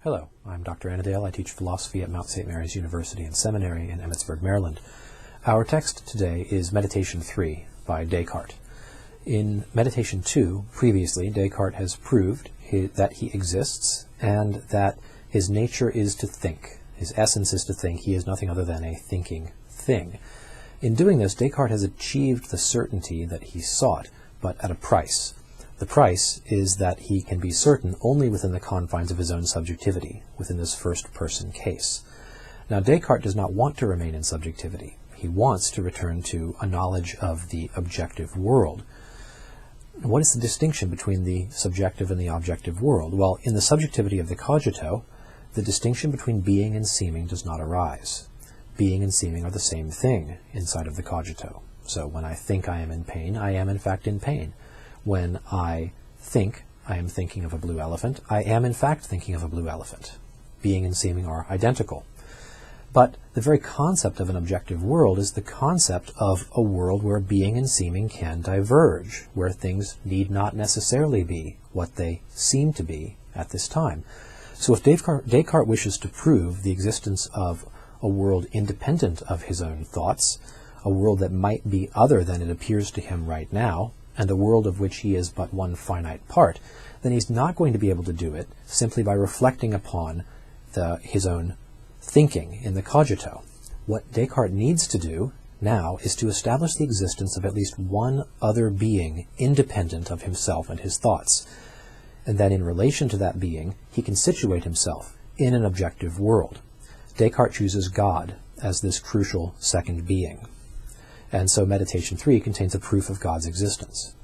Hello, I'm Dr. Annadale. I teach philosophy at Mount St. Mary's University and Seminary in Emmitsburg, Maryland. Our text today is Meditation 3 by Descartes. In Meditation 2, previously, Descartes has proved that he exists and that his nature is to think. His essence is to think. He is nothing other than a thinking thing. In doing this, Descartes has achieved the certainty that he sought, but at a price. The price is that he can be certain only within the confines of his own subjectivity, within this first-person case. Now, Descartes does not want to remain in subjectivity. He wants to return to a knowledge of the objective world. What is the distinction between the subjective and the objective world? Well, in the subjectivity of the cogito, the distinction between being and seeming does not arise. Being and seeming are the same thing inside of the cogito. So when I think I am in pain, I am in fact in pain. When I think I am thinking of a blue elephant, I am in fact thinking of a blue elephant. Being and seeming are identical. But the very concept of an objective world is the concept of a world where being and seeming can diverge, where things need not necessarily be what they seem to be at this time. So if Descartes wishes to prove the existence of a world independent of his own thoughts, a world that might be other than it appears to him right now, and a world of which he is but one finite part, then he's not going to be able to do it simply by reflecting upon his own thinking in the cogito. What Descartes needs to do now is to establish the existence of at least one other being independent of himself and his thoughts. And then in relation to that being, he can situate himself in an objective world. Descartes chooses God as this crucial second being. And so Meditation 3 contains a proof of God's existence.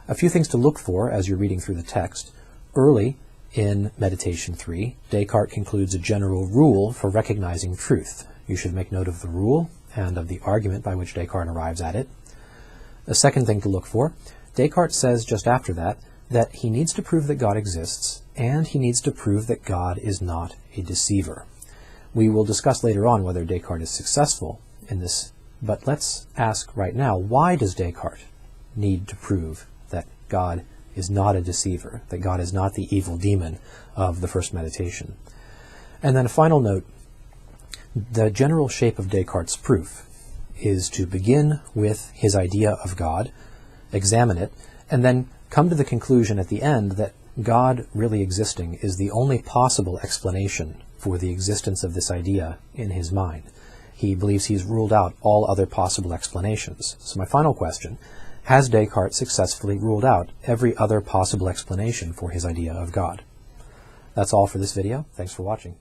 A few things to look for as you're reading through the text. Early in Meditation 3, Descartes concludes a general rule for recognizing truth. You should make note of the rule and of the argument by which Descartes arrives at it. A second thing to look for, Descartes says just after that he needs to prove that God exists, and he needs to prove that God is not a deceiver. We will discuss later on whether Descartes is successful in this. But let's ask right now, why does Descartes need to prove that God is not a deceiver, that God is not the evil demon of the first meditation? And then a final note, the general shape of Descartes' proof is to begin with his idea of God, examine it, and then come to the conclusion at the end that God really existing is the only possible explanation for the existence of this idea in his mind. He believes he's ruled out all other possible explanations. So my final question, has Descartes successfully ruled out every other possible explanation for his idea of God? That's all for this video. Thanks for watching.